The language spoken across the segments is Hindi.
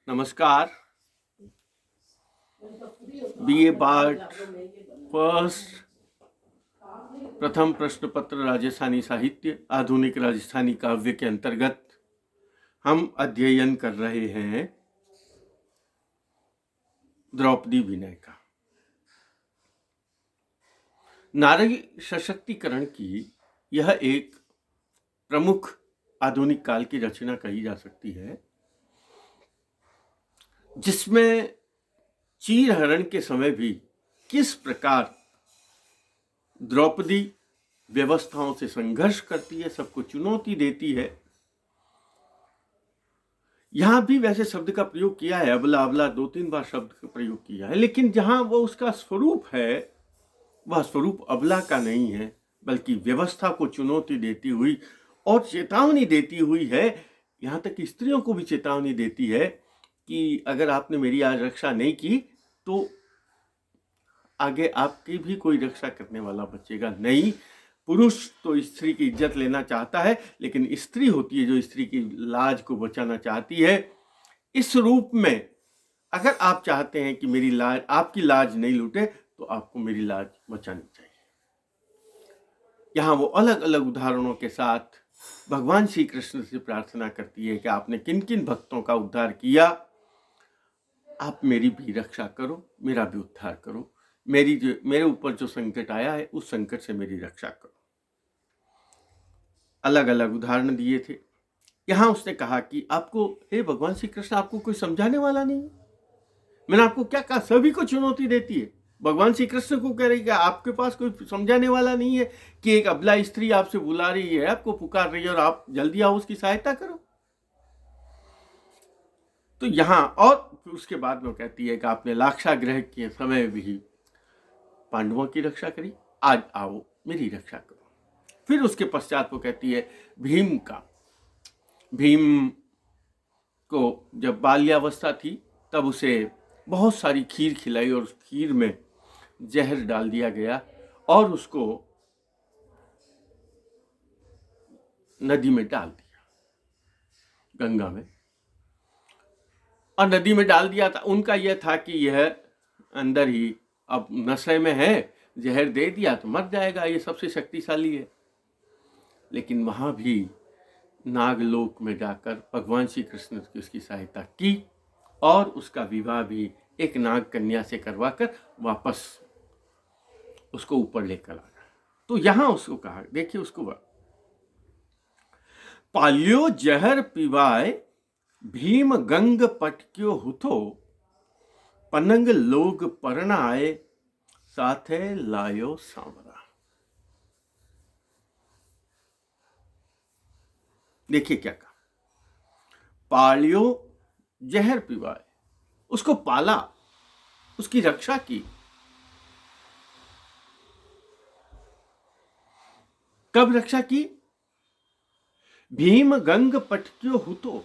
नमस्कार। बीए पार्ट फर्स्ट प्रथम प्रश्न पत्र राजस्थानी साहित्य आधुनिक राजस्थानी काव्य के अंतर्गत हम अध्ययन कर रहे हैं द्रौपदी विनय का। नारी सशक्तिकरण की यह एक प्रमुख आधुनिक काल की रचना कही जा सकती है, जिसमें चीरहरण के समय भी किस प्रकार द्रौपदी व्यवस्थाओं से संघर्ष करती है, सबको चुनौती देती है। यहां भी वैसे शब्द का प्रयोग किया है, अबला अबला 2-3 बार शब्द का प्रयोग किया है, लेकिन जहां वो उसका स्वरूप है वह स्वरूप अबला का नहीं है, बल्कि व्यवस्था को चुनौती देती हुई और चेतावनी देती हुई है। यहां तक स्त्रियों को भी चेतावनी देती है कि अगर आपने मेरी आज रक्षा नहीं की तो आगे आपकी भी कोई रक्षा करने वाला बचेगा नहीं। पुरुष तो स्त्री की इज्जत लेना चाहता है, लेकिन स्त्री होती है जो स्त्री की लाज को बचाना चाहती है। इस रूप में अगर आप चाहते हैं कि मेरी लाज, आपकी लाज नहीं लूटे, तो आपको मेरी लाज बचानी चाहिए। यहाँ वो अलग अलग उदाहरणों के साथ भगवान श्री कृष्ण से प्रार्थना करती है कि आपने किन किन भक्तों का उद्धार किया, आप मेरी भी रक्षा करो, मेरा भी उद्धार करो, मेरे ऊपर जो संकट आया है उस संकट से मेरी रक्षा करो। अलग अलग उदाहरण दिए थे। यहां उसने कहा कि आपको, हे भगवान श्री कृष्ण, आपको कोई समझाने वाला नहीं है। मैंने आपको क्या कहा, सभी को चुनौती देती है। भगवान श्री कृष्ण को कह रही है आपके पास कोई समझाने वाला नहीं है कि एक अबला स्त्री आपसे बुला रही है, आपको पुकार रही है और आप जल्दी आओ उसकी सहायता करो। तो यहां और उसके बाद में कहती है कि आपने लाक्षागृह के समय भी पांडवों की रक्षा करी, आज आओ मेरी रक्षा करो। फिर उसके पश्चात वो कहती है भीम को जब बाल्यावस्था थी तब उसे बहुत सारी खीर खिलाई और उस खीर में जहर डाल दिया गया और उसको नदी में डाल दिया, गंगा में, और नदी में डाल दिया था। उनका यह था कि यह अंदर ही अब नशे में है, जहर दे दिया तो मर जाएगा, ये सबसे शक्तिशाली है। लेकिन वहां भी नागलोक में जाकर भगवान श्री कृष्ण ने उसकी सहायता की और उसका विवाह भी एक नाग कन्या से करवाकर वापस उसको ऊपर लेकर आ गया। तो यहां उसको कहा, देखिए उसको, पाल्यो जहर पिवाय भीम गंग पटक्यो हुथो, पनंग लोग परणाए साथे लायो सांवरा। देखिए क्या कहा, पाल्यो जहर पिवाए, उसको पाला, उसकी रक्षा की। कब रक्षा की? भीम गंग पटक्यो हुतो,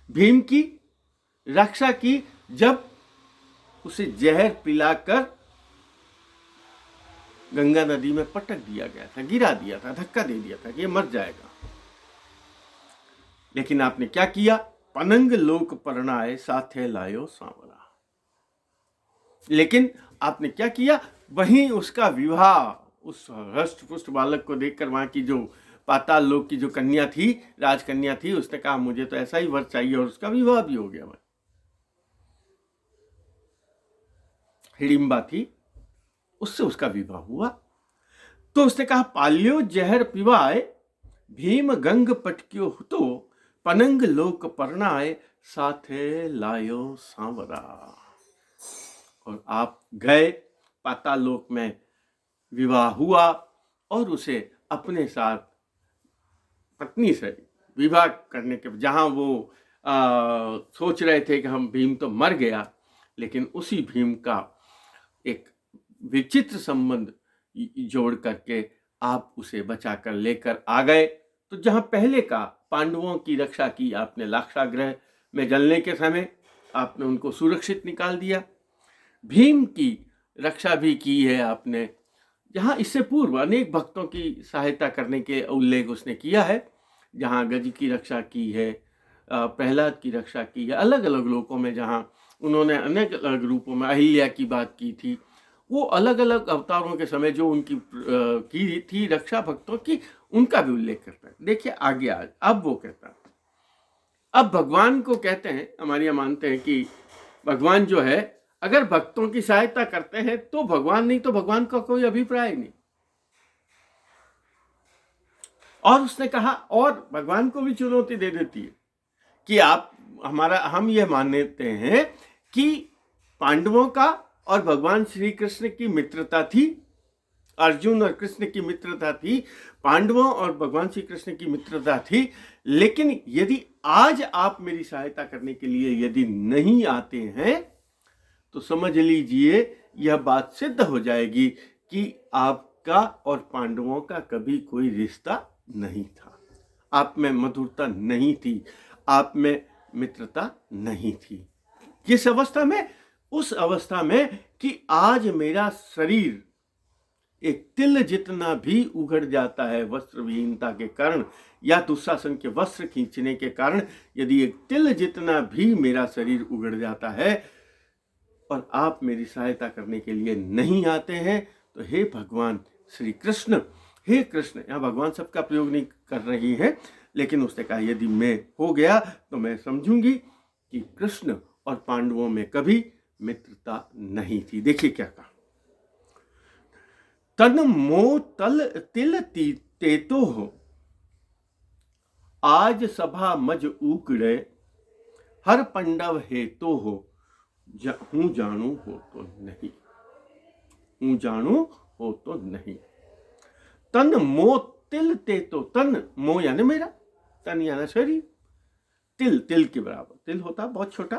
भीम की रक्षा की जब उसे जहर पिलाकर गंगा नदी में पटक दिया गया था, गिरा दिया था, धक्का दे दिया था कि ये मर जाएगा। लेकिन आपने क्या किया? पनंग लोक परणाए साथे लायो सांवरा। लेकिन आपने क्या किया? वहीं उसका विवाह, उस हष्ट पुष्ट बालक को देखकर वहां की जो पाताल लोक की जो कन्या थी, राजकन्या थी, उसने कहा मुझे तो ऐसा ही वर चाहिए, और उसका विवाह भी हो गया। हिडिंबा थी, उससे उसका विवाह हुआ। तो उसने कहा पाल्यो जहर पिवाए भीम गंग पटक्यो हुतो, पनंग लोक परणाए साथे लायो सांवरा। और आप गए, पाताल लोक में विवाह हुआ और उसे अपने साथ पत्नी से विवाह करने के, जहां वो सोच रहे थे कि हम भीम तो मर गया, लेकिन उसी भीम का एक विचित्र संबंध जोड़ करके आप उसे बचाकर लेकर आ गए। तो जहां पहले का पांडवों की रक्षा की आपने, लाक्षागृह में जलने के समय आपने उनको सुरक्षित निकाल दिया, भीम की रक्षा भी की है आपने, जहां इससे पूर्व अनेक भक्तों की सहायता करने के उल्लेख उसने किया है, जहां गज की रक्षा की है, प्रहलाद की रक्षा की है, अलग अलग लोकों में जहाँ उन्होंने अनेक अलग रूपों में अहिल्या की बात की थी, वो अलग अलग अवतारों के समय जो उनकी की थी रक्षा भक्तों की, उनका भी उल्लेख करता है। देखिए आगे आज अब वो कहता है, अब भगवान को कहते हैं, हमारे यहाँ मानते हैं कि भगवान जो है अगर भक्तों की सहायता करते हैं तो भगवान, नहीं तो भगवान का कोई अभिप्राय नहीं। और उसने कहा, और भगवान को भी चुनौती दे देती है कि हम यह मानते हैं कि पांडवों का और भगवान श्री कृष्ण की मित्रता थी, अर्जुन और कृष्ण की मित्रता थी, पांडवों और भगवान श्री कृष्ण की मित्रता थी, लेकिन यदि आज आप मेरी सहायता करने के लिए यदि नहीं आते हैं तो समझ लीजिए यह बात सिद्ध हो जाएगी कि आपका और पांडवों का कभी कोई रिश्ता नहीं था, आप में मधुरता नहीं थी, आप में मित्रता नहीं थी। किस अवस्था में? उस अवस्था में कि आज मेरा शरीर एक तिल जितना भी उघड़ जाता है वस्त्र विहीनता के कारण, या दुशासन के वस्त्र खींचने के कारण यदि एक तिल जितना भी मेरा शरीर उघड़ जाता है और आप मेरी सहायता करने के लिए नहीं आते हैं, तो हे भगवान श्री कृष्ण, हे कृष्ण, यहाँ भगवान शब्द का प्रयोग नहीं कर रही है, लेकिन उसने कहा यदि मैं हो गया तो मैं समझूंगी कि कृष्ण और पांडवों में कभी मित्रता नहीं थी। देखिए क्या कहा, तन मोह तल तिल तेतो हो, आज सभा मज उकड़े, हर पंडव हेतो हो, हूं जानू हो तो नहीं, हूं जानू हो तो नहीं। तन मोह तिल तेतो, तन मोह यानी मेरा, तन यानी शरीर, तिल तिल के बराबर, तिल होता बहुत छोटा,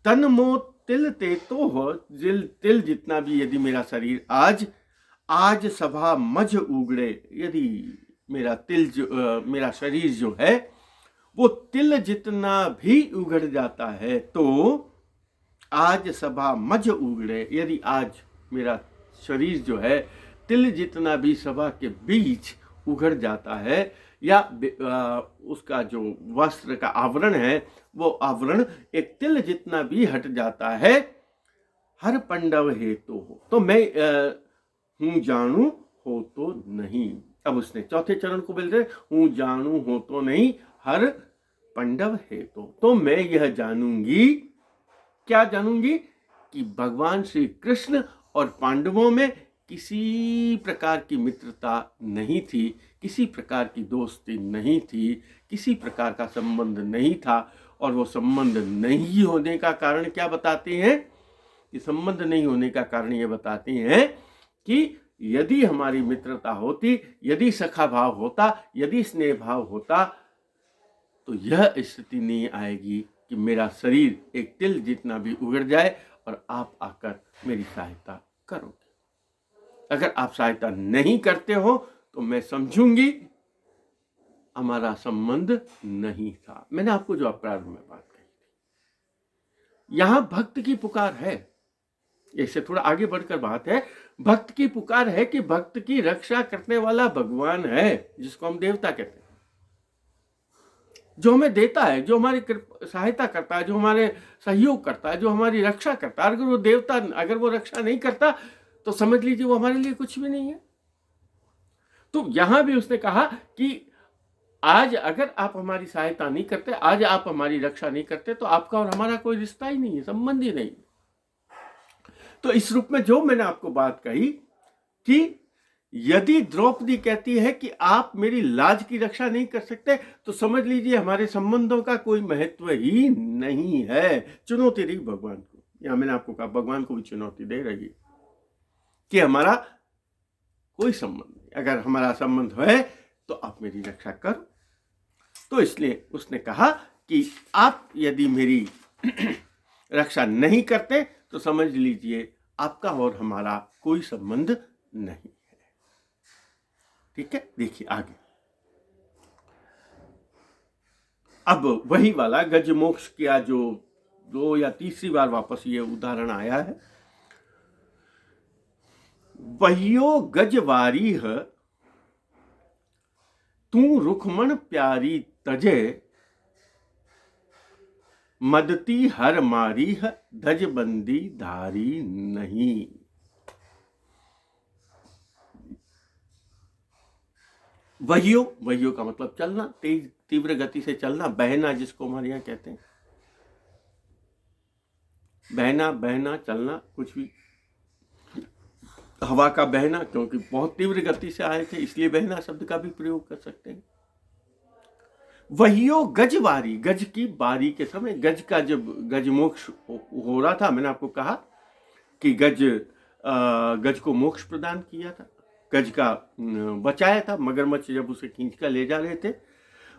तन मोह तिल तेतो हो, तिल जितना भी यदि मेरा शरीर आज सभा मझ उगड़े, यदि मेरा मेरा शरीर जो है वो तिल जितना भी उगड़ जाता है, तो आज सभा मझ उगड़े, यदि आज मेरा शरीर जो है तिल जितना भी सभा के बीच उगड़ जाता है, या उसका जो वस्त्र का आवरण है वो आवरण एक तिल जितना भी हट जाता है, हर पंडव हेतु हो, तो मैं हूं जानू हो तो नहीं। अब उसने चौथे चरण को बोल रहे, हूं जानू हो तो नहीं, हर पंडव हेतु, तो मैं यह जानूंगी, क्या जानूंगी, कि भगवान श्री कृष्ण और पांडवों में किसी प्रकार की मित्रता नहीं थी, किसी प्रकार की दोस्ती नहीं थी, किसी प्रकार का संबंध नहीं था। और वो संबंध नहीं होने का कारण क्या बताते हैं, कि संबंध नहीं होने का कारण ये बताते हैं कि यदि हमारी मित्रता होती, यदि सखा भाव होता, यदि स्नेह भाव होता, तो यह स्थिति नहीं आएगी कि मेरा शरीर एक तिल जितना भी उगड़ जाए और आप आकर मेरी सहायता करोगे। अगर आप सहायता नहीं करते हो तो मैं समझूंगी हमारा संबंध नहीं था। मैंने आपको जो प्रारंभ में बात कही थी, यहां भक्त की पुकार है, इससे थोड़ा आगे बढ़कर बात है, भक्त की पुकार है कि भक्त की रक्षा करने वाला भगवान है, जिसको हम देवता कहते हैं, जो हमें देता है, जो हमारी सहायता करता है, जो हमारे सहयोग करता है, जो हमारी रक्षा करता है। अगर वो देवता, अगर वो रक्षा नहीं करता तो समझ लीजिए वो हमारे लिए कुछ भी नहीं है। तो यहां भी उसने कहा कि आज अगर आप हमारी सहायता नहीं करते, आज आप हमारी रक्षा नहीं करते, तो आपका और हमारा कोई रिश्ता ही नहीं है, संबंध ही नहीं। तो इस रूप में जो मैंने आपको बात कही कि यदि द्रौपदी कहती है कि आप मेरी लाज की रक्षा नहीं कर सकते, तो समझ लीजिए हमारे संबंधों का कोई महत्व ही नहीं है। चुनौती रही भगवान को, यहां मैंने आपको कहा भगवान को भी चुनौती दे रही है कि हमारा कोई संबंध नहीं, अगर हमारा संबंध है तो आप मेरी रक्षा करो। तो इसलिए उसने कहा कि आप यदि मेरी रक्षा नहीं करते तो समझ लीजिए आपका और हमारा कोई संबंध नहीं है। ठीक है, देखिए आगे। अब वही वाला गज मोक्ष किया जो 2 या तीसरी बार वापस ये उदाहरण आया है। वहियो गजवारी है तू रुखमण प्यारी तजे, मदती हर मारी है, धजबंदी धारी नहीं। वहियो का मतलब चलना, तेज तीव्र गति से चलना, बहना जिसको हमारे यहाँ कहते हैं, बहना चलना, कुछ भी, हवा का बहना, क्योंकि बहुत तीव्र गति से आए थे इसलिए बहना शब्द का भी प्रयोग कर सकते हैं। वहियो गजवारी, गज की बारी के समय, गज का जब गज मोक्ष हो रहा था, मैंने आपको कहा कि गज को मोक्ष प्रदान किया था, गज का बचाया था, मगरमच्छ जब उसे खींच कर ले जा रहे थे।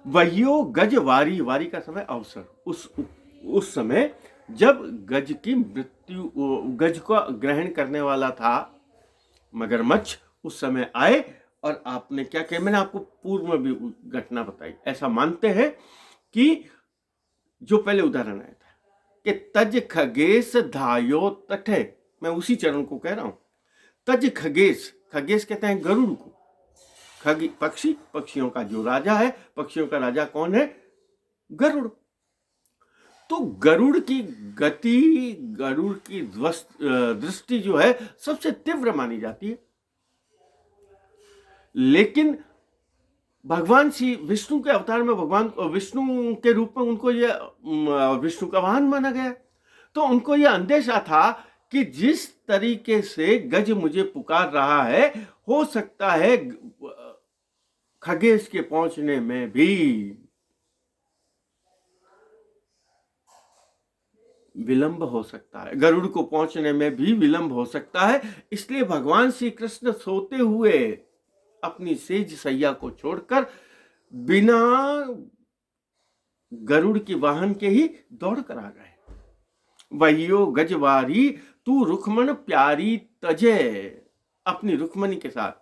वहियो गजवारी, वारी का समय अवसर, उस समय जब गज की मृत्यु, गज को ग्रहण करने वाला था मगरमच्छ, उस समय आए और आपने क्या किया, मैंने आपको पूर्व में भी घटना बताई। ऐसा मानते हैं कि जो पहले उदाहरण आया था कि तज खगेश धायो तटे, मैं उसी चरण को कह रहा हूं। तज खगेश, खगेश कहते हैं गरुड़ को, पक्षी, पक्षियों का जो राजा है, पक्षियों का राजा कौन है, गरुड़। तो गरुड़ की गति, गरुड़ की दृष्टि जो है सबसे तीव्र मानी जाती है, लेकिन भगवान श्री विष्णु के अवतार में, भगवान विष्णु के रूप में उनको ये विष्णु का वाहन माना गया। तो उनको यह अंदेशा था कि जिस तरीके से गज मुझे पुकार रहा है, हो सकता है खगेश के पहुंचने में भी विलंब हो सकता है, गरुड़ को पहुंचने में भी विलंब हो सकता है। इसलिए भगवान श्री कृष्ण सोते हुए अपनी सेज सैया को छोड़कर बिना गरुड़ की वाहन के ही दौड़ कर आ गए। वहियो गजवारी तू रुक्मण प्यारी तजे, अपनी रुक्मणी के साथ,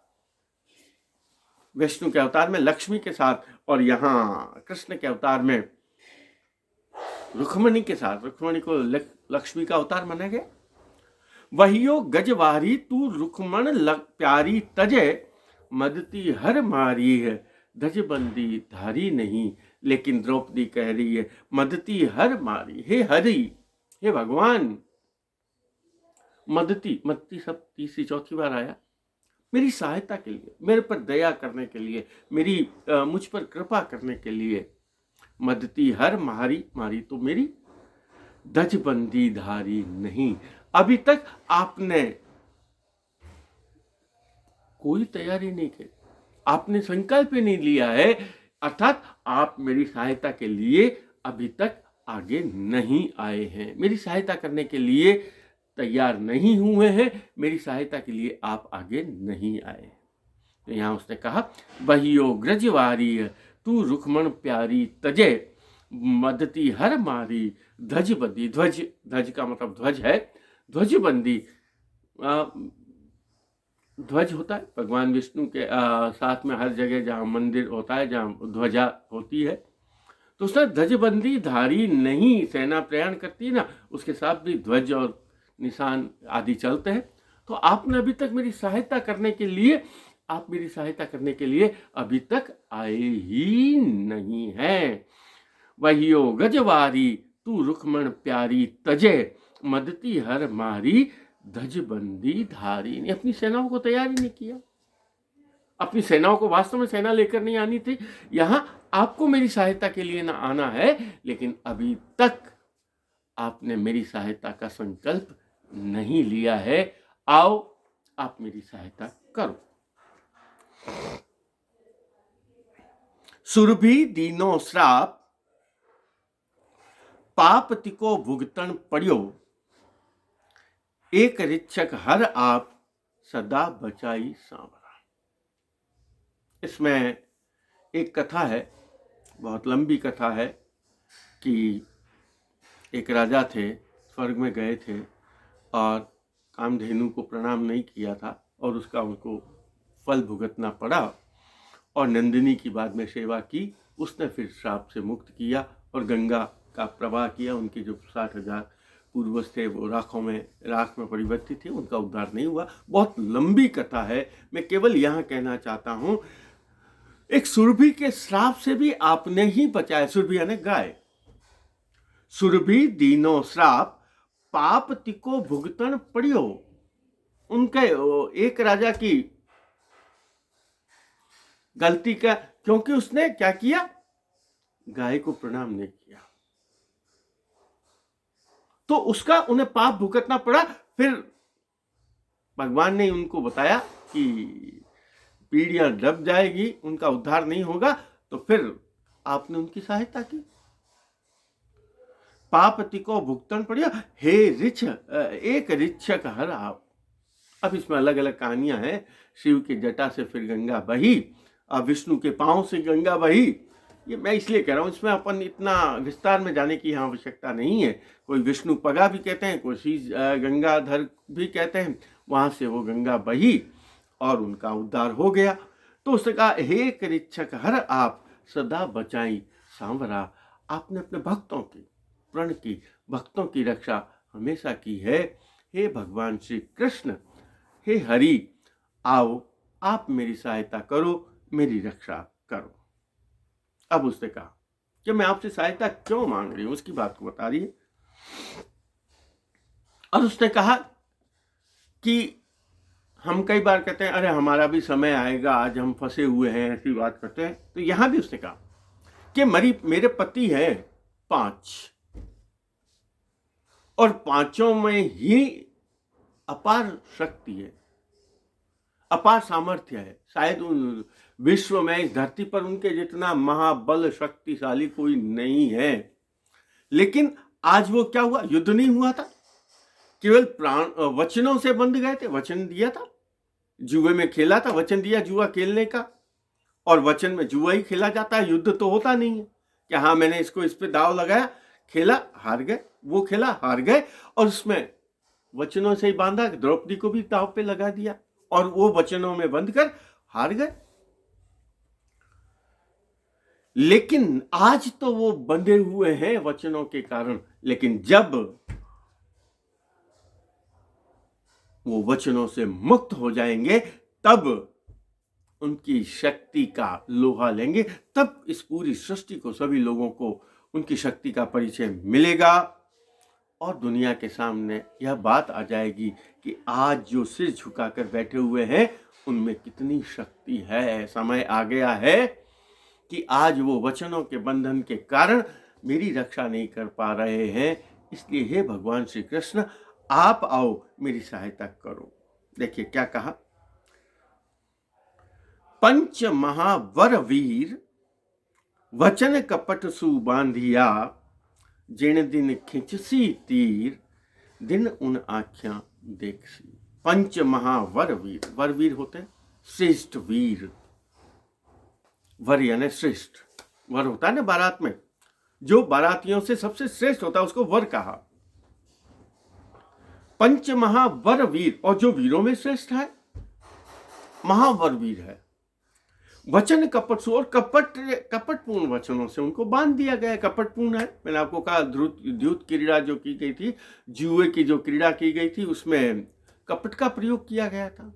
विष्णु के अवतार में लक्ष्मी के साथ, और यहां कृष्ण के अवतार में रुक्मणी के साथ, रुक्मणी को लक्ष्मी का अवतार माना गया। वहियो गजवारी तू रुक्मण प्यारी तजे, मदती हर मारी है, धजबंदी धारी नहीं। लेकिन द्रौपदी कह रही है मदती हर मारी, हे हरि, हे भगवान, मदती शब्द तीसरी चौथी बार आया, मेरी सहायता के लिए, मेरे पर दया करने के लिए, मुझ पर कृपा करने के लिए। मदती हर मारी, मारी तो मेरी, धजबंदी धारी नहीं। अभी तक आपने कोई तैयारी नहीं की, आपने संकल्प ही नहीं लिया है, अर्थात आप मेरी सहायता के लिए अभी तक आगे नहीं आए हैं, मेरी सहायता करने के लिए तैयार नहीं हुए हैं, मेरी सहायता के लिए आप आगे नहीं आए। तो यहां उसने कहा वहियो ग्रजवारी तू रुक्मण प्यारी तजे, मदती हर मारी, ध्वजबंदी, ध्वज का मतलब ध्वज है, ध्वजबंदी, ध्वज होता है भगवान विष्णु के साथ में, हर जगह जहाँ मंदिर होता है, जहाँ ध्वजा होती है, तो उसने ध्वजबंदी धारी नहीं, सेना प्रयाण करती है ना, उसके साथ भी ध्वज और निशान आदि चलते हैं। तो आपने अभी तक मेरी सहायता करने के लिए, आप मेरी सहायता करने के लिए अभी तक आए ही नहीं हैं। वहियो गजवारी तू रुक्मण प्यारी तजे, मदती हर मारी, धजबंदी धारी ने। अपनी सेनाओं को तैयार ही नहीं किया, अपनी सेनाओं को, वास्तव में सेना लेकर नहीं आनी थी, यहां आपको मेरी सहायता के लिए ना आना है, लेकिन अभी तक आपने मेरी सहायता का संकल्प नहीं लिया है। आओ आप मेरी सहायता करो। सुरभि दीनो श्राप, पाप तिको भुगतन पड़ियो, एक ऋक्षक हर आप, सदा बचाई सांवरा। इसमें एक कथा है, बहुत लंबी कथा है, कि एक राजा थे, स्वर्ग में गए थे और कामधेनु को प्रणाम नहीं किया था और उसका उनको फल भुगतना पड़ा, और नंदिनी की बाद में सेवा की, उसने फिर श्राप से मुक्त किया और गंगा का प्रवाह किया। उनके जो 60,000 पूर्वज थे वो राख में परिवर्तित थे, उनका उद्धार नहीं हुआ। बहुत लंबी कथा है, मैं केवल यहाँ कहना चाहता हूँ, एक सुरभि के श्राप से भी आपने ही बचाया। सुरभि यानी गाय, सुरभि दीनो श्राप, पाप तिको भुगतन पड़ियो। उनके एक राजा की गलती का, क्योंकि उसने क्या किया, गाय को प्रणाम नहीं किया, तो उसका उन्हें पाप भुगतना पड़ा। फिर भगवान ने उनको बताया कि पीढ़ियां दब जाएगी, उनका उद्धार नहीं होगा, तो फिर आपने उनकी सहायता की। पाप तिको भुगतन पड़ियो, हे ऋछ एक ऋक्षक हर आप। अब इसमें अलग अलग कहानियां हैं। शिव की जटा से फिर गंगा बही, अब विष्णु के पांव से गंगा बही। ये मैं इसलिए कह रहा हूं, इसमें अपन इतना विस्तार में जाने की यहाँ आवश्यकता नहीं है। कोई विष्णु पगा भी कहते हैं, कोई गंगाधर भी कहते हैं। वहां से वो गंगा बही और उनका उद्धार हो गया। तो उसने कहा, हे करीक्षक हर आप, सदा बचाई सांवरा। आपने अपने भक्तों की, प्रण की, भक्तों की रक्षा हमेशा की है। हे भगवान श्री कृष्ण, हे हरि, आओ आप मेरी सहायता करो, मेरी रक्षा करो। अब उसने कहा कि मैं आपसे सहायता क्यों मांग रही हूं, उसकी बात को बता रही है। और उसने कहा कि हम कई बार कहते हैं, अरे हमारा भी समय आएगा, आज हम फंसे हुए हैं, ऐसी बात करते हैं। तो यहां भी उसने कहा कि मेरे पति हैं 5, और 5 में ही अपार शक्ति है, अपार सामर्थ्य है। शायद उन विश्व में, इस धरती पर उनके जितना महाबल शक्तिशाली कोई नहीं है। लेकिन आज वो क्या हुआ, युद्ध नहीं हुआ था, केवल प्राण वचनों से बंध गए थे। वचन दिया था, जुए में खेला था, वचन दिया जुआ खेलने का, और वचन में जुआ ही खेला जाता है, युद्ध तो होता नहीं है कि हाँ मैंने इसको इस पे दाव लगाया, खेला हार गए, वो खेला हार गए। और उसमें वचनों से ही बांधा, द्रौपदी को भी दाव पे लगा दिया और वो वचनों में बंध कर हार गए। लेकिन आज तो वो बंधे हुए हैं वचनों के कारण, लेकिन जब वो वचनों से मुक्त हो जाएंगे, तब उनकी शक्ति का लोहा लेंगे, तब इस पूरी सृष्टि को, सभी लोगों को उनकी शक्ति का परिचय मिलेगा। और दुनिया के सामने यह बात आ जाएगी कि आज जो सिर झुकाकर बैठे हुए हैं, उनमें कितनी शक्ति है। समय आ गया है कि आज वो वचनों के बंधन के कारण मेरी रक्षा नहीं कर पा रहे हैं। इसलिए हे भगवान श्री कृष्ण, आप आओ, मेरी सहायता करो। देखिए क्या कहा, पंच महावर वीर, वचन कपट सु बांधिया, जिन दिन खिंचसी तीर, दिन उन आख्या देखसी। पंच महावर वीर, वर वीर होते हैं श्रेष्ठ वीर, वर यानी श्रेष्ठ। वर होता है ना बारात में, जो बारातियों से सबसे श्रेष्ठ होता है उसको वर कहा। पंच महावर वीर, और जो वीरों में श्रेष्ठ है, महावर वीर है। वचन कपट सु, और कपटपूर्ण वचनों से उनको बांध दिया गया। कपटपूर्ण है, मैंने आपको कहा द्यूत क्रीड़ा जो की गई थी, जुए की जो क्रीड़ा की गई थी, उसमें कपट का प्रयोग किया गया था।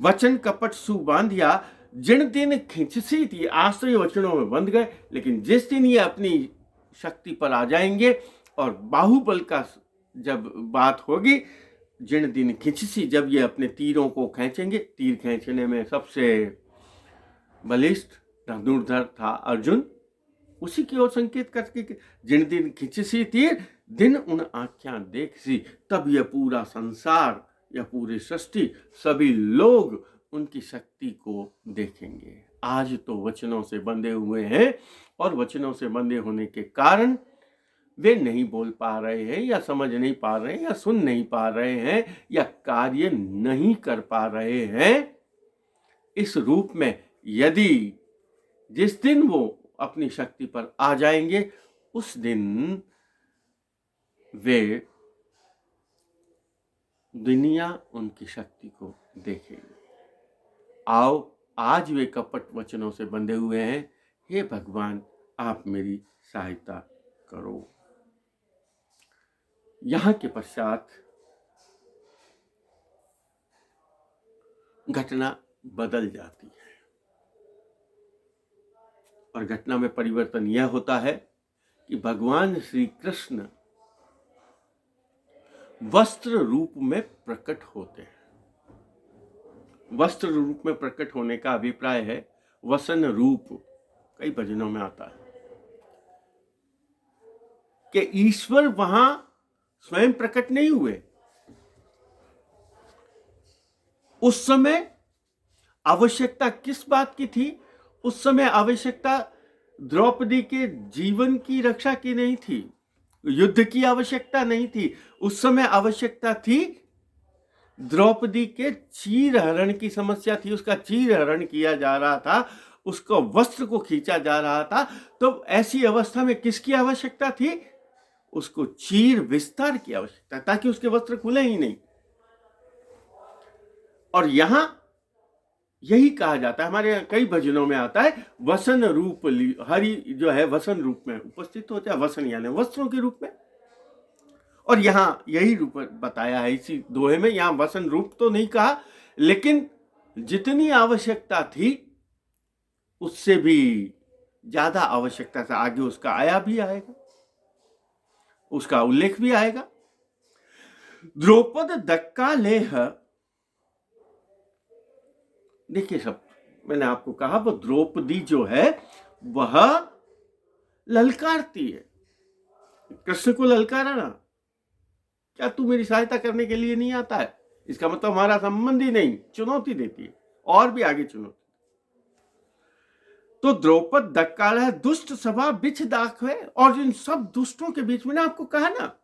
वचन कपट सु बांधिया, जिन दिन खिंचसी थी। आज तो ये वचनों में बंध गए, लेकिन जिस दिन ये अपनी शक्ति पर आ जाएंगे और बाहुबल का जब बात होगी, जिन दिन खिंचसी, जब ये अपने तीरों को खींचेंगे, तीर खींचने में सबसे बलिष्ठ धनुर्धर था अर्जुन, उसी की ओर संकेत करके जिन दिन खिंचसी तीर, दिन उन आख्या देखसी। तब यह पूरा संसार, यह पूरी सृष्टि, सभी लोग उनकी शक्ति को देखेंगे। आज तो वचनों से बंधे हुए हैं, और वचनों से बंधे होने के कारण वे नहीं बोल पा रहे हैं, या समझ नहीं पा रहे हैं, या सुन नहीं पा रहे हैं, या कार्य नहीं कर पा रहे हैं। इस रूप में यदि जिस दिन वो अपनी शक्ति पर आ जाएंगे, उस दिन वे दुनिया उनकी शक्ति को देखेगी। आओ, आज वे कपट वचनों से बंधे हुए हैं, हे भगवान आप मेरी सहायता करो। यहां के पश्चात घटना बदल जाती है, और घटना में परिवर्तन यह होता है कि भगवान श्री कृष्ण वस्त्र रूप में प्रकट होते हैं। वस्त्र रूप में प्रकट होने का अभिप्राय है वसन रूप, कई भजनों में आता है कि ईश्वर वहां स्वयं प्रकट नहीं हुए। उस समय आवश्यकता किस बात की थी? उस समय आवश्यकता द्रौपदी के जीवन की रक्षा की नहीं थी, युद्ध की आवश्यकता नहीं थी। उस समय आवश्यकता थी द्रौपदी के चीर हरण की समस्या थी। उसका चीर हरण किया जा रहा था, उसको वस्त्र को खींचा जा रहा था। तो ऐसी अवस्था में किसकी आवश्यकता थी? उसको चीर विस्तार की आवश्यकता, ताकि उसके वस्त्र खुले ही नहीं। और यहां यही कहा जाता है, हमारे कई भजनों में आता है वसन रूप हरि जो है वसन रूप में उपस्थित होता है, वसन यानी वस्त्रों के रूप में। और यहां यही रूप बताया है इसी दोहे में। यहां वसन रूप तो नहीं कहा, लेकिन जितनी आवश्यकता थी उससे भी ज्यादा आवश्यकता था। आगे उसका आया भी आएगा, उसका उल्लेख भी आएगा। द्रौपद दक्का लेह, देखिए सब मैंने आपको कहा, वो द्रौपदी जो है वह ललकारती है, कृष्ण को ललकारा ना, क्या तू मेरी सहायता करने के लिए नहीं आता है? इसका मतलब हमारा संबंध ही नहीं, चुनौती देती है, और भी आगे चुनौती। तो द्रौपद दक्काल है दुष्ट सभा बिछ दाख है, और इन सब दुष्टों के बीच में ना, आपको कहा ना,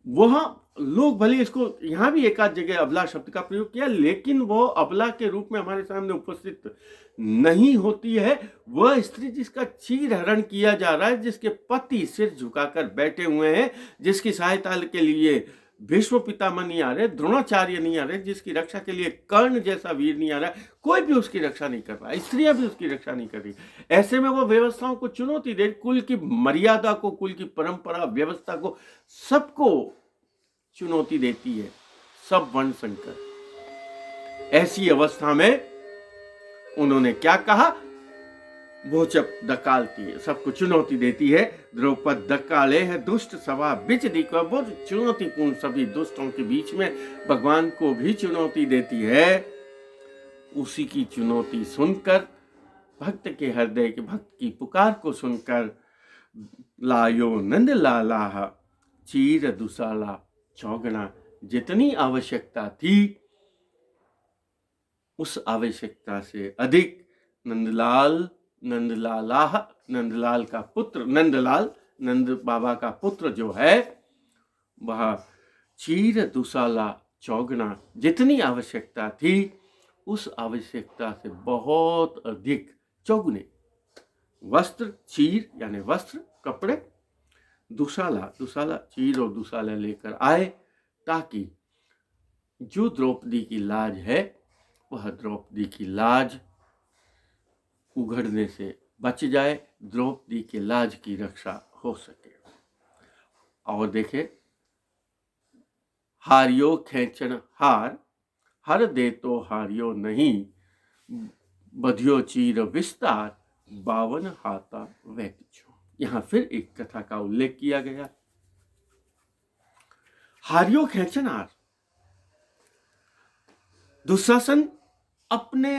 वह लोग भले इसको यहां भी एक आध जगह अबला शब्द का प्रयोग किया, लेकिन वो अबला के रूप में हमारे सामने उपस्थित नहीं होती है। वह स्त्री जिसका चीर हरण किया जा रहा है, जिसके पति सिर झुकाकर बैठे हुए हैं, जिसकी सहायता के लिए भीष्म पितामह नहीं आ रहे, द्रोणाचार्य नहीं आ रहे, जिसकी रक्षा के लिए कर्ण जैसा वीर नहीं आ रहा, कोई भी उसकी रक्षा नहीं कर रहा, स्त्रियां भी उसकी रक्षा नहीं कर रही। ऐसे में वो व्यवस्थाओं को चुनौती दे, कुल की मर्यादा को, कुल की परंपरा व्यवस्था को, सबको चुनौती देती है, सब वर्ण संकर। ऐसी अवस्था में उन्होंने क्या कहा? वो जब दकालती है, सबको चुनौती देती है। द्रौपद दकाले है दुष्ट सभा बिच दिखा, बहुत चुनौतीपूर्ण सभी दुष्टों के बीच में भगवान को भी चुनौती देती है। उसी की चुनौती सुनकर, भक्त के हृदय के भक्त की पुकार को सुनकर, लायो नंद लाला चीर दुसाला चौगना, जितनी आवश्यकता थी उस आवश्यकता से अधिक नंदलाल का पुत्र, नंद बाबा का पुत्र जो है वह चीर दुसाला चौगना, जितनी आवश्यकता थी उस आवश्यकता से बहुत अधिक चौगुने वस्त्र, चीर यानी वस्त्र कपड़े, दुसाला चीर और दुसाला लेकर आए, ताकि जो द्रौपदी की लाज है वह द्रौपदी की लाज उघड़ने से बच जाए, द्रौपदी के लाज की रक्षा हो सके। और देखे, हारियो खेचन हार, हर दे तो हारियो नहीं, बधियो चीर विस्तार, बावन हाथा वैतिचो। यहां फिर एक कथा का उल्लेख किया गया। हारियो खेचन हार, दुशासन अपने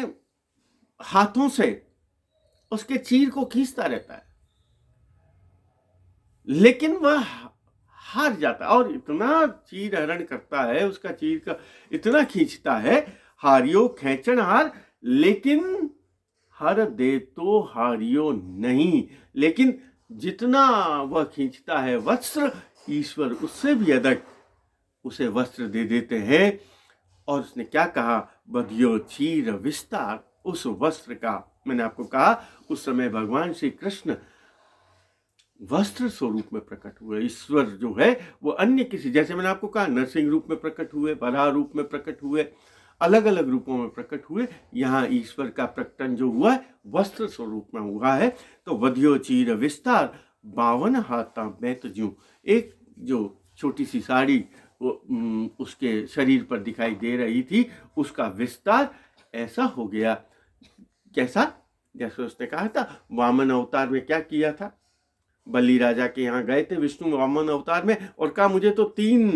हाथों से उसके चीर को खींचता रहता है, लेकिन वह हार जाता है और इतना चीर हरण करता है, उसका चीर का इतना खींचता है। हारियो खेचन हार, लेकिन हर दे तो हारियो नहीं, लेकिन जितना वह खींचता है वस्त्र, ईश्वर उससे भी अधिक उसे वस्त्र दे देते हैं। और उसने क्या कहा? बधियो चीर विस्तार, उस वस्त्र का, मैंने आपको कहा उस समय भगवान श्री कृष्ण वस्त्र स्वरूप में प्रकट हुए। ईश्वर जो है वो अन्य किसी, जैसे मैंने आपको कहा नरसिंह रूप में प्रकट हुए, वराह रूप में प्रकट हुए, अलग अलग रूपों में प्रकट हुए। यहाँ ईश्वर का प्रकटन जो हुआ है वस्त्र स्वरूप में हुआ है। तो वधियो चीर विस्तार, 52 हाथा मैं तजूं, एक जो छोटी सी साड़ी उसके शरीर पर दिखाई दे रही थी, उसका विस्तार ऐसा हो गया। कैसा? जैसे उसने कहा था वामन अवतार में क्या किया था, बलि राजा के यहाँ गए थे विष्णु वामन अवतार में और कहा मुझे तो 3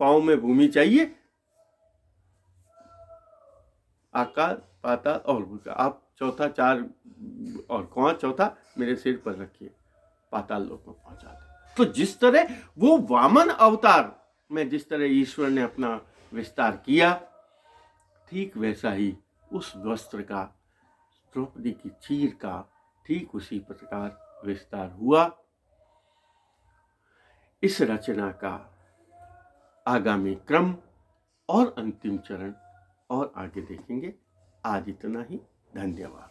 पांव में भूमि चाहिए, आकाश पाताल और भूमि, आप चौथा 4 और कौन चौथा मेरे सिर पर रखिए, पाताल लोक में पहुंचा दे। तो जिस तरह वो वामन अवतार में जिस तरह ईश्वर ने अपना विस्तार किया, ठीक वैसा ही उस वस्त्र का, द्रौपदी की चीर का ठीक उसी प्रकार विस्तार हुआ। इस रचना का आगामी क्रम और अंतिम चरण और आगे देखेंगे। आज इतना ही, धन्यवाद।